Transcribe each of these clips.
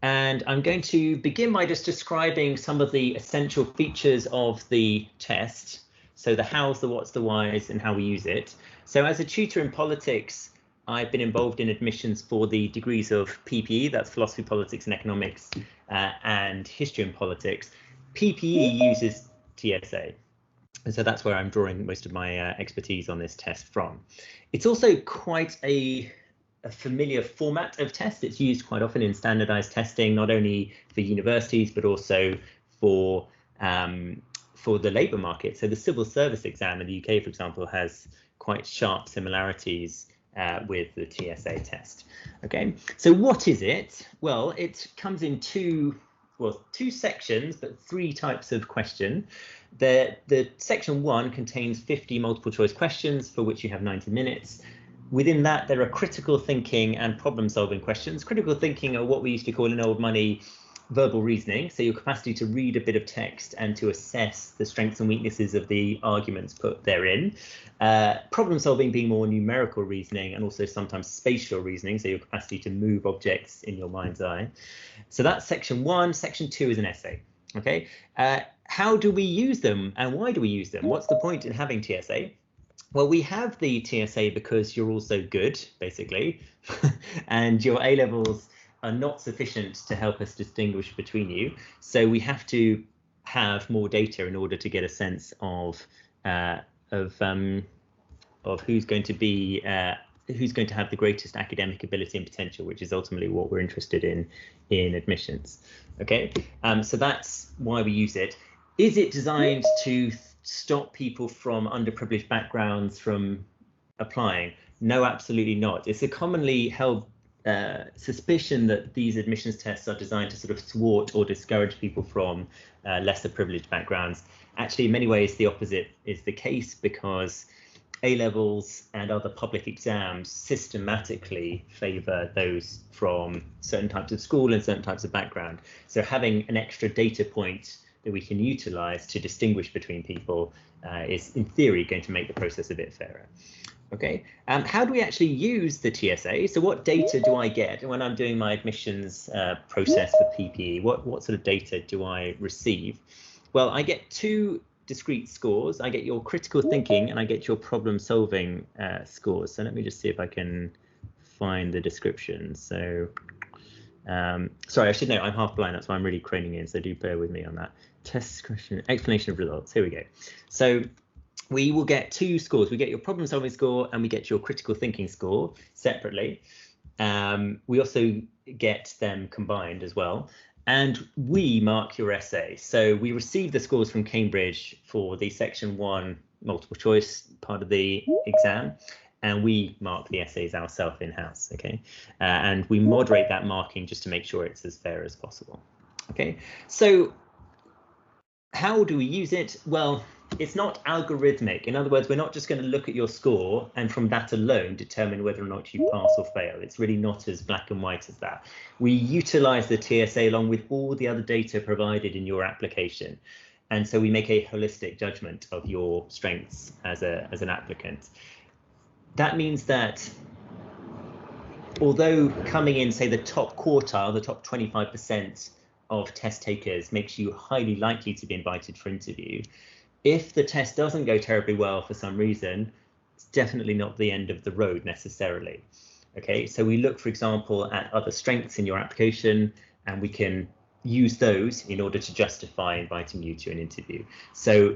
And I'm going to begin by just describing some of the essential features of the test. So the hows, the whats, the whys, and how we use it. So as a tutor in politics, I've been involved in admissions for the degrees of PPE, that's philosophy, politics, and economics, and history and politics. PPE uses TSA. And so that's where I'm drawing most of my expertise on this test from. It's also quite a familiar format of test. It's used quite often in standardized testing, not only for universities, but also for the labour market. So the civil service exam in the UK, for example, has quite sharp similarities with the TSA test. Okay, so what is it? Well, it comes in two sections, but 3 types of question. The section 1 contains 50 multiple choice questions for which you have 90 minutes. Within that, there are critical thinking and problem solving questions. Critical thinking are what we used to call in old money verbal reasoning, so your capacity to read a bit of text and to assess the strengths and weaknesses of the arguments put therein. Problem solving being more numerical reasoning and also sometimes spatial reasoning, so your capacity to move objects in your mind's eye. So that's section 1. Section 2 is an essay. Okay, how do we use them and why do we use them? What's the point in having TSA? Well, we have the TSA because you're all so good, basically, and your A-levels are not sufficient to help us distinguish between you. So we have to have more data in order to get a sense of who's going to be who's going to have the greatest academic ability and potential, which is ultimately what we're interested in admissions. Okay, so that's why we use it. Is it designed to stop people from underprivileged backgrounds from applying? No, absolutely not. It's a commonly held suspicion that these admissions tests are designed to sort of thwart or discourage people from lesser privileged backgrounds. Actually, in many ways, the opposite is the case, because A-levels and other public exams systematically favour those from certain types of school and certain types of background. So having an extra data point that we can utilise to distinguish between people is, in theory, going to make the process a bit fairer. Okay, how do we actually use the TSA? So what data do I get when I'm doing my admissions process for PPE? What sort of data do I receive? Well, I get 2 discrete scores. I get your critical thinking and I get your problem solving scores. So let me just see if I can find the description. So sorry, I should know I'm half blind, that's why I'm really craning in, so do bear with me on that. Test question, explanation of results, here we go. So we will get 2 scores. We get your problem solving score and we get your critical thinking score separately. We also get them combined as well. And we mark your essay. So we receive the scores from Cambridge for the section 1 multiple choice part of the exam, and we mark the essays ourselves in-house, okay? And we moderate that marking just to make sure it's as fair as possible, okay? So how do we use it? Well, it's not algorithmic. In other words, we're not just going to look at your score and from that alone determine whether or not you pass or fail. It's really not as black and white as that. We utilize the TSA along with all the other data provided in your application. And so we make a holistic judgment of your strengths as an applicant. That means that although coming in, say, the top quartile, the top 25% of test takers makes you highly likely to be invited for interview, if the test doesn't go terribly well for some reason, it's definitely not the end of the road necessarily. Okay, so we look, for example, at other strengths in your application, and we can use those in order to justify inviting you to an interview. So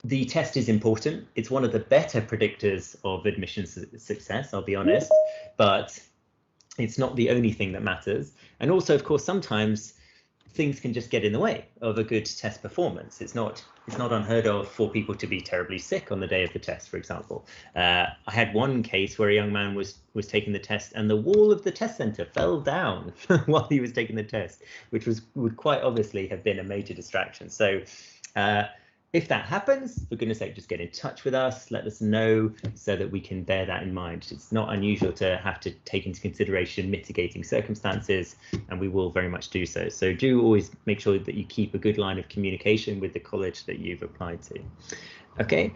the test is important. It's one of the better predictors of admission success, I'll be honest, but it's not the only thing that matters. And also, of course, sometimes things can just get in the way of a good test performance. It's not unheard of for people to be terribly sick on the day of the test, for example. I had one case where a young man was taking the test and the wall of the test centre fell down while he was taking the test, which would quite obviously have been a major distraction. So if that happens, for goodness sake, just get in touch with us, let us know so that we can bear that in mind. It's not unusual to have to take into consideration mitigating circumstances, and we will very much do so. So do always make sure that you keep a good line of communication with the college that you've applied to. Okay,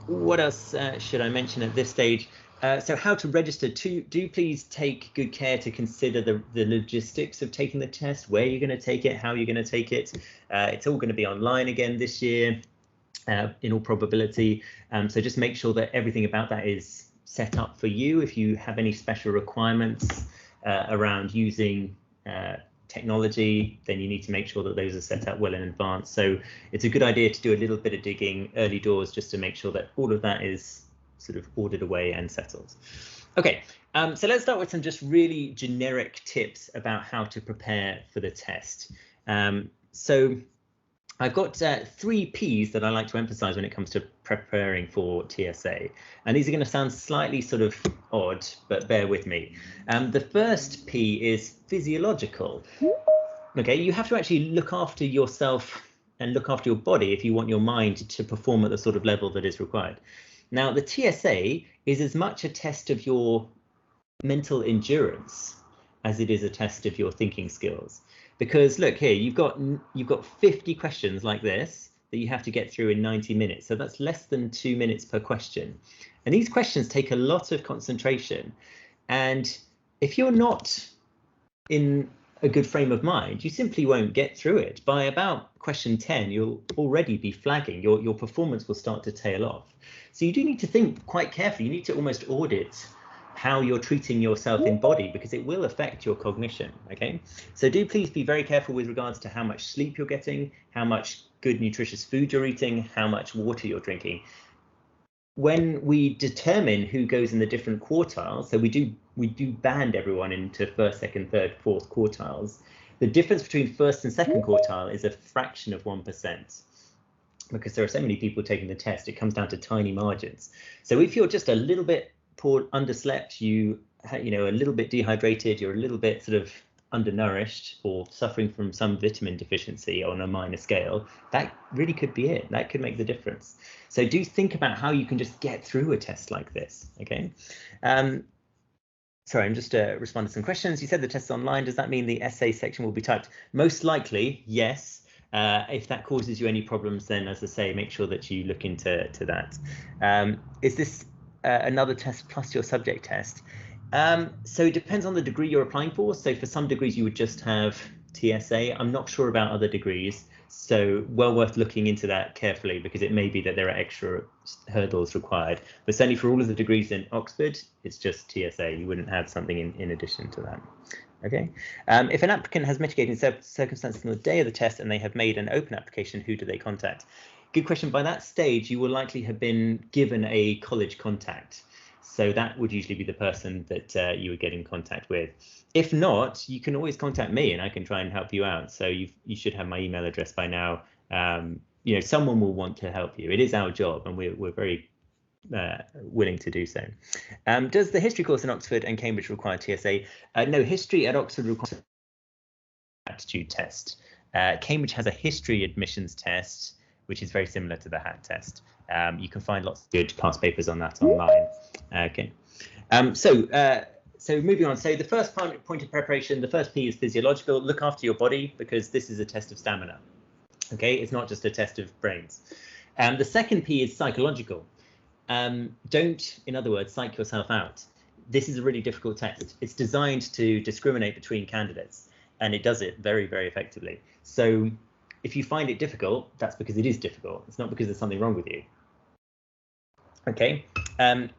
what else should I mention at this stage? So how to register. Do please take good care to consider the logistics of taking the test, where you're going to take it, how you're going to take it. It's all going to be online again this year, in all probability. So just make sure that everything about that is set up for you. If you have any special requirements around using technology, then you need to make sure that those are set up well in advance. So it's a good idea to do a little bit of digging early doors just to make sure that all of that is sort of ordered away and settled. Okay, so let's start with some just really generic tips about how to prepare for the test. So I've got 3 P's that I like to emphasize when it comes to preparing for TSA. And these are going to sound slightly sort of odd, but bear with me. The first P is physiological. Okay, you have to actually look after yourself and look after your body if you want your mind to perform at the sort of level that is required. Now, the TSA is as much a test of your mental endurance as it is a test of your thinking skills. Because look here, you've got 50 questions like this that you have to get through in 90 minutes. So that's less than 2 minutes per question. And these questions take a lot of concentration. And if you're not in a good frame of mind, you simply won't get through it. By about question 10, you'll already be flagging. Your performance will start to tail off. So you do need to think quite carefully. You need to almost audit how you're treating yourself in body, because it will affect your cognition. Okay, so do please be very careful with regards to how much sleep you're getting, how much good nutritious food you're eating, how much water you're drinking. When we determine who goes in the different quartiles, so we do band everyone into first, second, third, fourth quartiles. The difference between first and second quartile is a fraction of 1%. Because there are so many people taking the test, it comes down to tiny margins. So if you're just a little bit poor, underslept, you know, a little bit dehydrated, you're a little bit sort of undernourished or suffering from some vitamin deficiency on a minor scale, that really could be it. That could make the difference. So do think about how you can just get through a test like this. Okay. Sorry, I'm just responding to some questions. You said the test's online. Does that mean the essay section will be typed? Most likely, yes. If that causes you any problems, then, as I say, make sure that you look into that. Is this another test plus your subject test? So it depends on the degree you're applying for. So for some degrees, you would just have TSA. I'm not sure about other degrees. So well worth looking into that carefully, because it may be that there are extra hurdles required. But certainly for all of the degrees in Oxford, it's just TSA. You wouldn't have something in addition to that. Okay. If an applicant has mitigating circumstances on the day of the test and they have made an open application, who do they contact? Good question. By that stage, you will likely have been given a college contact. So that would usually be the person that you would get in contact with. If not, you can always contact me and I can try and help you out. So you should have my email address by now. You know, someone will want to help you. It is our job, and we're very willing to do so. Does the history course in Oxford and Cambridge require TSA? No, history at Oxford requires an aptitude test. Cambridge has a history admissions test, which is very similar to the HAT test. You can find lots of good past papers on that online. Okay. So moving on. So the first point of preparation, the first P is physiological. Look after your body, because this is a test of stamina. Okay, it's not just a test of brains. The second P is psychological. Don't, in other words, psych yourself out. This is a really difficult test. It's designed to discriminate between candidates, and it does it very, very effectively. So if you find it difficult, that's because it is difficult. It's not because there's something wrong with you. Okay,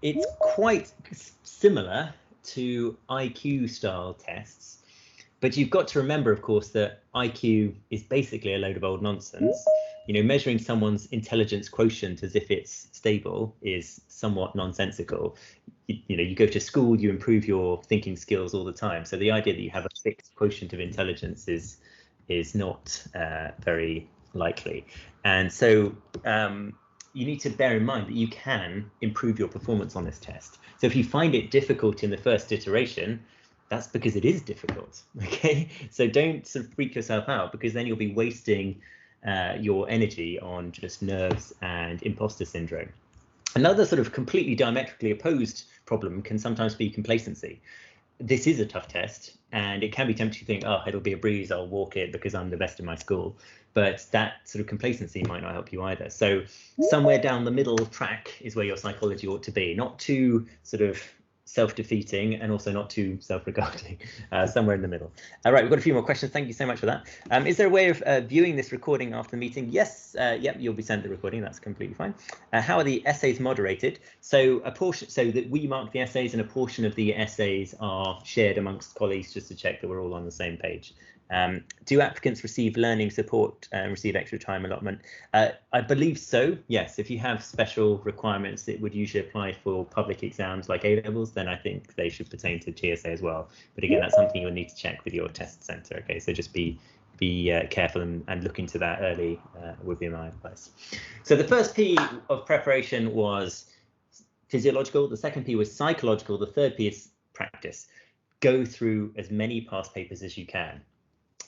it's quite similar to IQ style tests, but you've got to remember, of course, that IQ is basically a load of old nonsense. You know, measuring someone's intelligence quotient as if it's stable is somewhat nonsensical. You know, you go to school, you improve your thinking skills all the time. So the idea that you have a fixed quotient of intelligence is not very likely. And so you need to bear in mind that you can improve your performance on this test. So if you find it difficult in the first iteration, that's because it is difficult. Okay, so don't sort of freak yourself out, because then you'll be wasting your energy on just nerves and imposter syndrome. Another sort of completely diametrically opposed problem can sometimes be complacency. this is a tough test, and it can be tempting to think, oh, it'll be a breeze, I'll walk it because I'm the best in my school. But that sort of complacency might not help you either. So somewhere down the middle track is where your psychology ought to be, not too sort of self-defeating and also not too self-regarding, somewhere in the middle. All right, we've got a few more questions. Thank you so much for that. Is there a way of viewing this recording after the meeting? Yes, yep, you'll be sent the recording. That's completely fine. How are the essays moderated? So a portion, so that we mark the essays, and a portion of the essays are shared amongst colleagues just to check that we're all on the same page. Do applicants receive learning support and receive extra time allotment? I believe so, yes. If you have special requirements that would usually apply for public exams like A-levels, then I think they should pertain to TSA as well. But again, that's something you'll need to check with your test centre. Okay, so just be careful and look into that early would be my advice. So the first P of preparation was physiological, the second P was psychological, the third P is practice. Go through as many past papers as you can.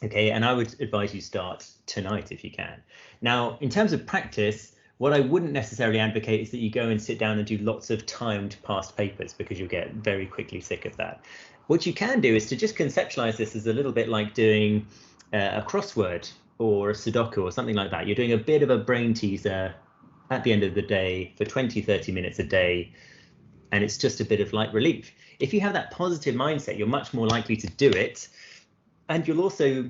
Okay, and I would advise you start tonight if you can. Now, in terms of practice, what I wouldn't necessarily advocate is that you go and sit down and do lots of timed past papers, because you'll get very quickly sick of that. What you can do is to just conceptualize this as a little bit like doing a crossword or a Sudoku or something like that. You're doing a bit of a brain teaser at the end of the day for 20-30 minutes a day, and it's just a bit of light relief. If you have that positive mindset, you're much more likely to do it. And you'll also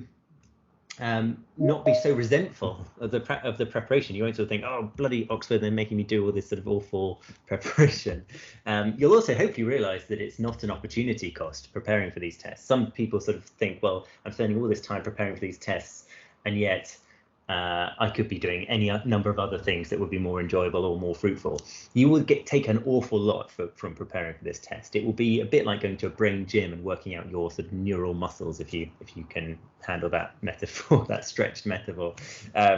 not be so resentful of the preparation. You won't sort of think, oh, bloody Oxford, they're making me do all this sort of awful preparation. You'll also hopefully realise that it's not an opportunity cost preparing for these tests. Some people sort of think, well, I'm spending all this time preparing for these tests, and yet I could be doing any number of other things that would be more enjoyable or more fruitful. You will take an awful lot from preparing for this test. It will be a bit like going to a brain gym and working out your sort of neural muscles, if you can handle that metaphor, that stretched metaphor.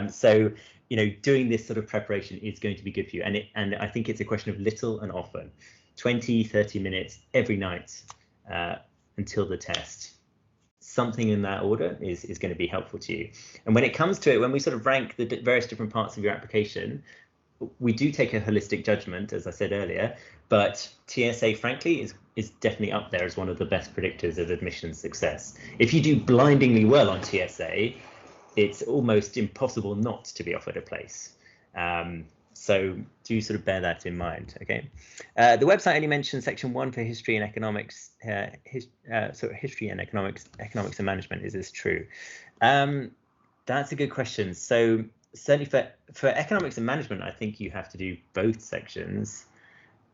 So, you know, doing this sort of preparation is going to be good for you. And I think it's a question of little and often, 20-30 minutes every night until the test. Something in that order is going to be helpful to you. And when it comes to it, when we sort of rank the various different parts of your application, we do take a holistic judgment, as I said earlier, but TSA, frankly, is definitely up there as one of the best predictors of admission success. If you do blindingly well on TSA, it's almost impossible not to be offered a place. So do sort of bear that in mind, okay? The website only mentions section 1 for history and economics, history and economics and management. Is this true? That's a good question. So certainly for economics and management, I think you have to do both sections.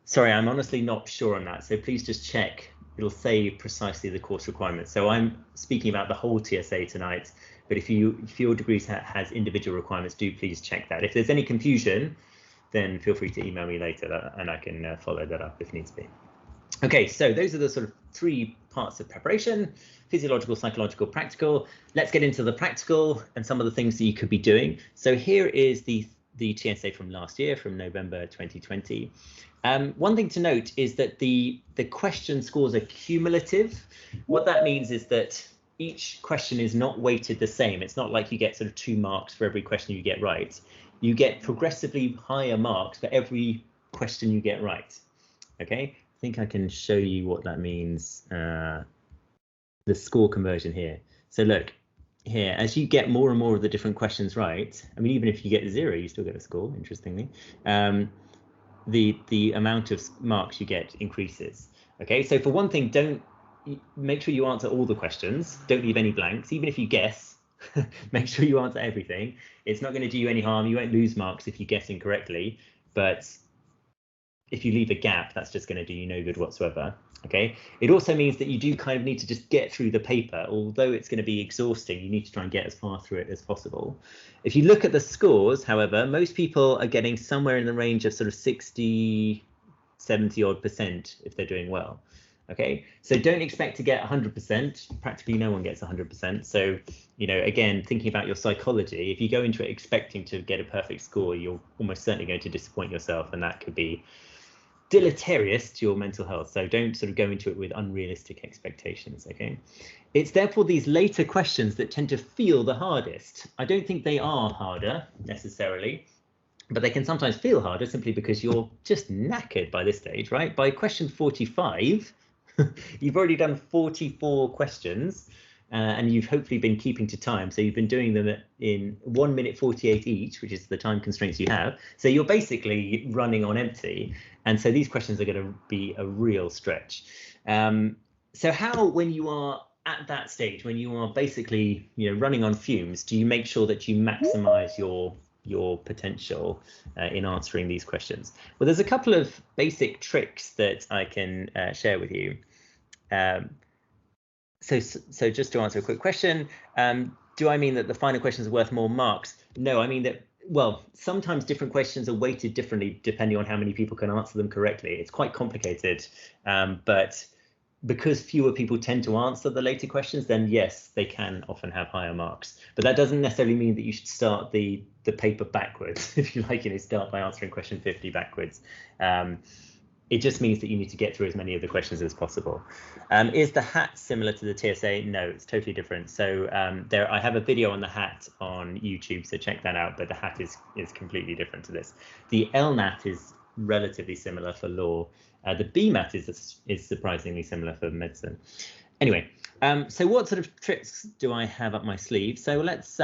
Sorry, I'm honestly not sure on that. So please just check. It'll say precisely the course requirements. So I'm speaking about the whole TSA tonight, but if your degree has individual requirements, do please check that. If there's any confusion, then feel free to email me later and I can follow that up if needs be. Okay, so those are the sort of 3 parts of preparation: physiological, psychological, practical. Let's get into the practical and some of the things that you could be doing. So here is the TSA from last year, from November 2020. One thing to note is that the question scores are cumulative. What that means is that each question is not weighted the same. It's not like you get sort of 2 marks for every question you get right. You get progressively higher marks for every question you get right. Okay, I think I can show you what that means. The score conversion here. So look here, as you get more and more of the different questions right, I mean, even if you get 0, you still get a score, interestingly. The amount of marks you get increases. Okay, so for one thing, make sure you answer all the questions. Don't leave any blanks. Even if you guess, make sure you answer everything. It's not going to do you any harm. You won't lose marks if you guess incorrectly, but if you leave a gap, that's just going to do you no good whatsoever. Okay, it also means that you do kind of need to just get through the paper. Although it's going to be exhausting, you need to try and get as far through it as possible. If you look at the scores, however, most people are getting somewhere in the range of sort of 60, 70 odd % if they're doing well. Okay, so don't expect to get 100%. Practically no one gets 100%. So, you know, again, thinking about your psychology, if you go into it expecting to get a perfect score, you're almost certainly going to disappoint yourself, and that could be deleterious to your mental health. So don't sort of go into it with unrealistic expectations. Okay, it's therefore these later questions that tend to feel the hardest. I don't think they are harder necessarily, but they can sometimes feel harder simply because you're just knackered by this stage, right? By question 45, You've already done 44 questions, and you've hopefully been keeping to time. So you've been doing them in 1 minute 48 each, which is the time constraints you have. So you're basically running on empty. And so these questions are going to be a real stretch. So how, when you are at that stage, when you are basically, running on fumes, do you make sure that you maximize your potential in answering these questions? Well, there's a couple of basic tricks that I can share with you. So just to answer a quick question, do I mean that the final questions are worth more marks? No, I mean that, well, sometimes different questions are weighted differently depending on how many people can answer them correctly. It's quite complicated, but because fewer people tend to answer the later questions, then yes, they can often have higher marks. But that doesn't necessarily mean that you should start the paper backwards, if you like, start by answering question 50 backwards. It just means that you need to get through as many of the questions as possible. Is the hat similar to the TSA? No, it's totally different. So I have a video on the hat on YouTube, so check that out. But the hat is completely different to this. The LNAT is relatively similar for law. The BMAT is surprisingly similar for medicine. Anyway, so what sort of tricks do I have up my sleeve? So let's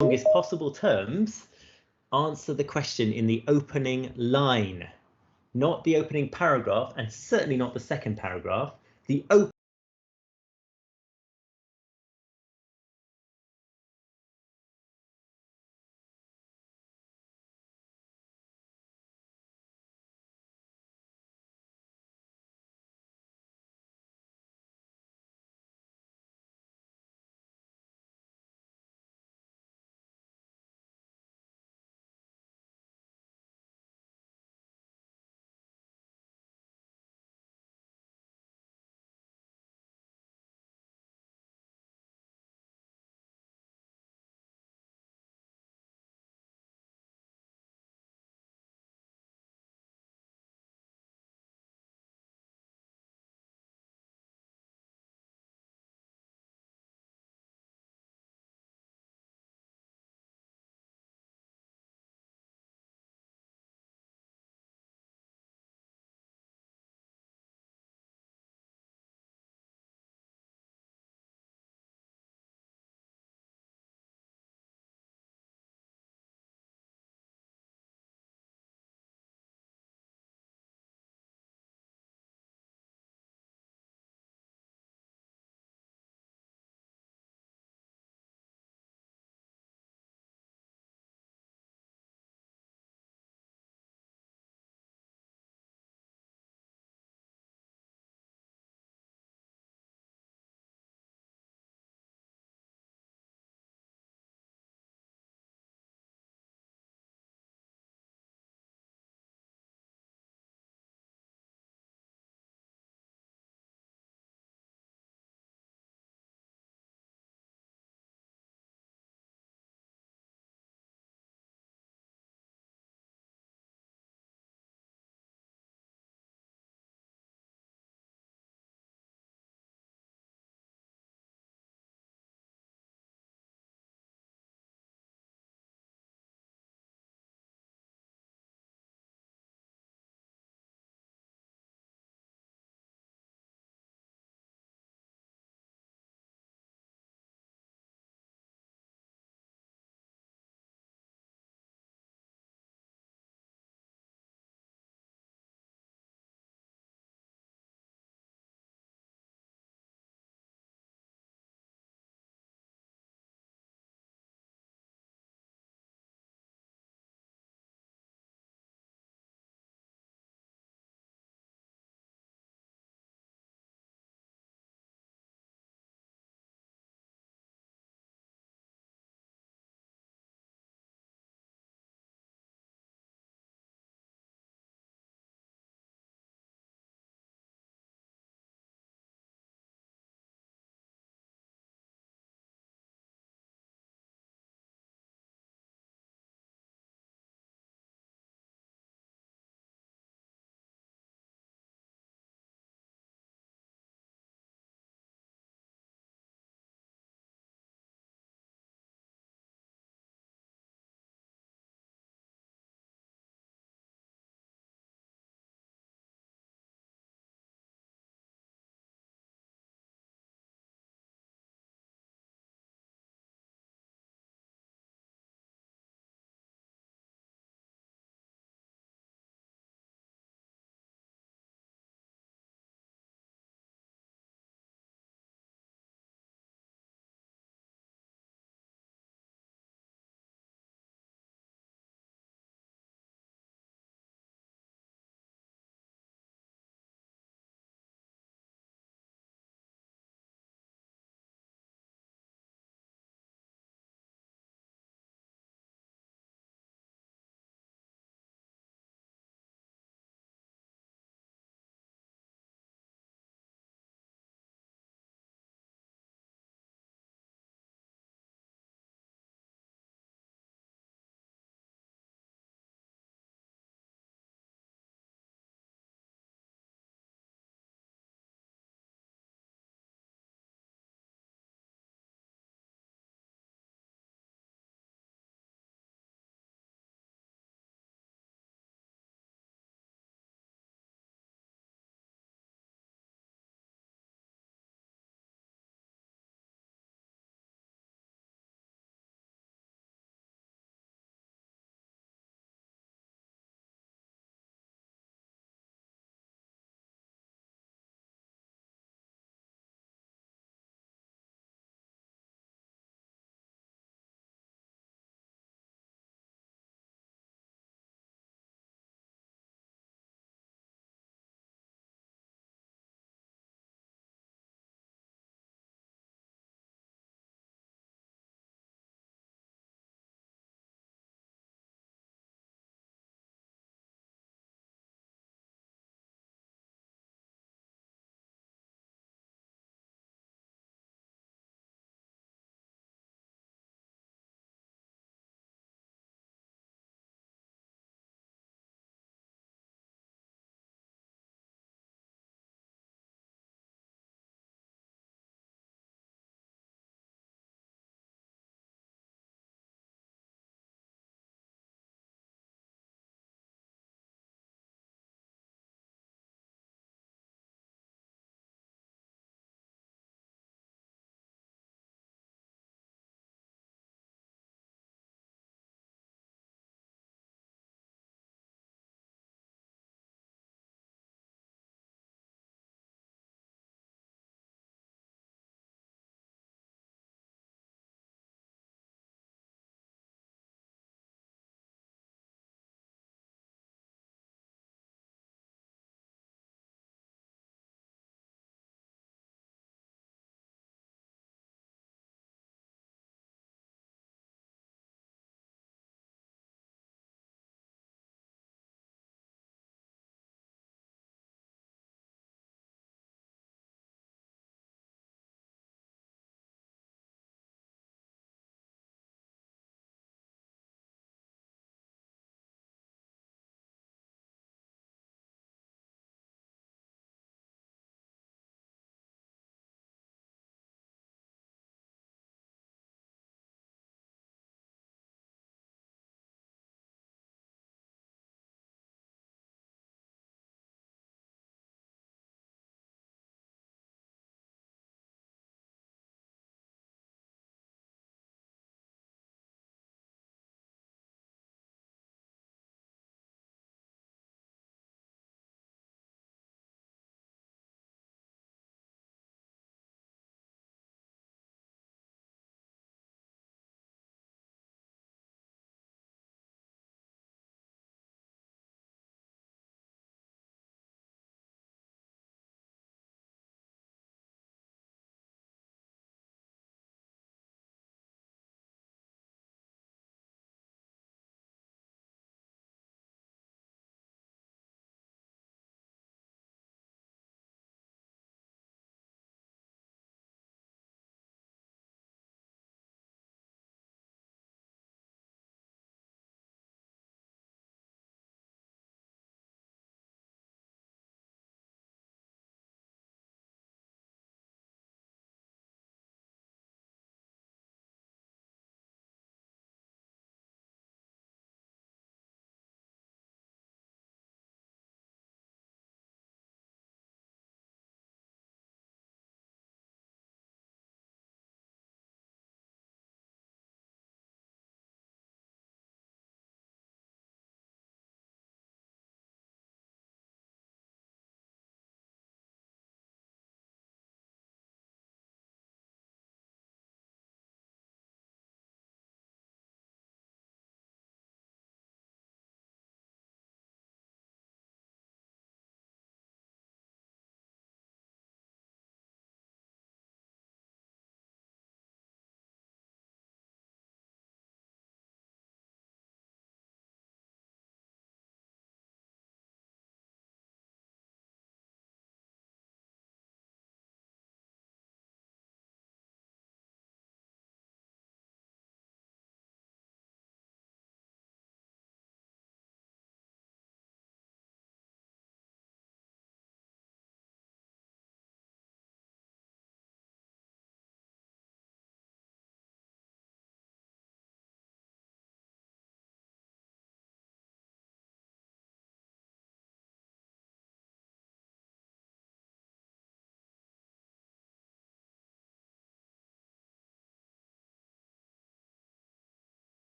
longest possible terms, answer the question in the opening line, not the opening paragraph, and certainly not the second paragraph. The opening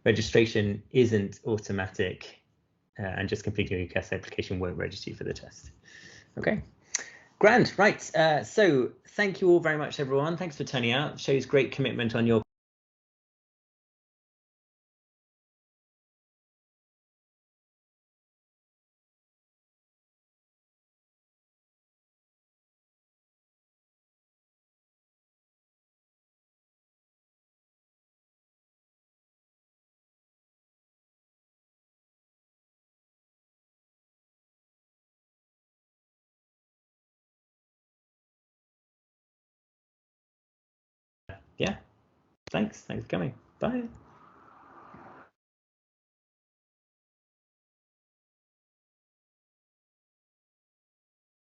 registration isn't automatic, and just completing a UCAS application won't register you for the test. Okay, grand. Right. So thank you all very much, everyone. Thanks for turning out. It shows great commitment on your yeah. Thanks for coming. Bye.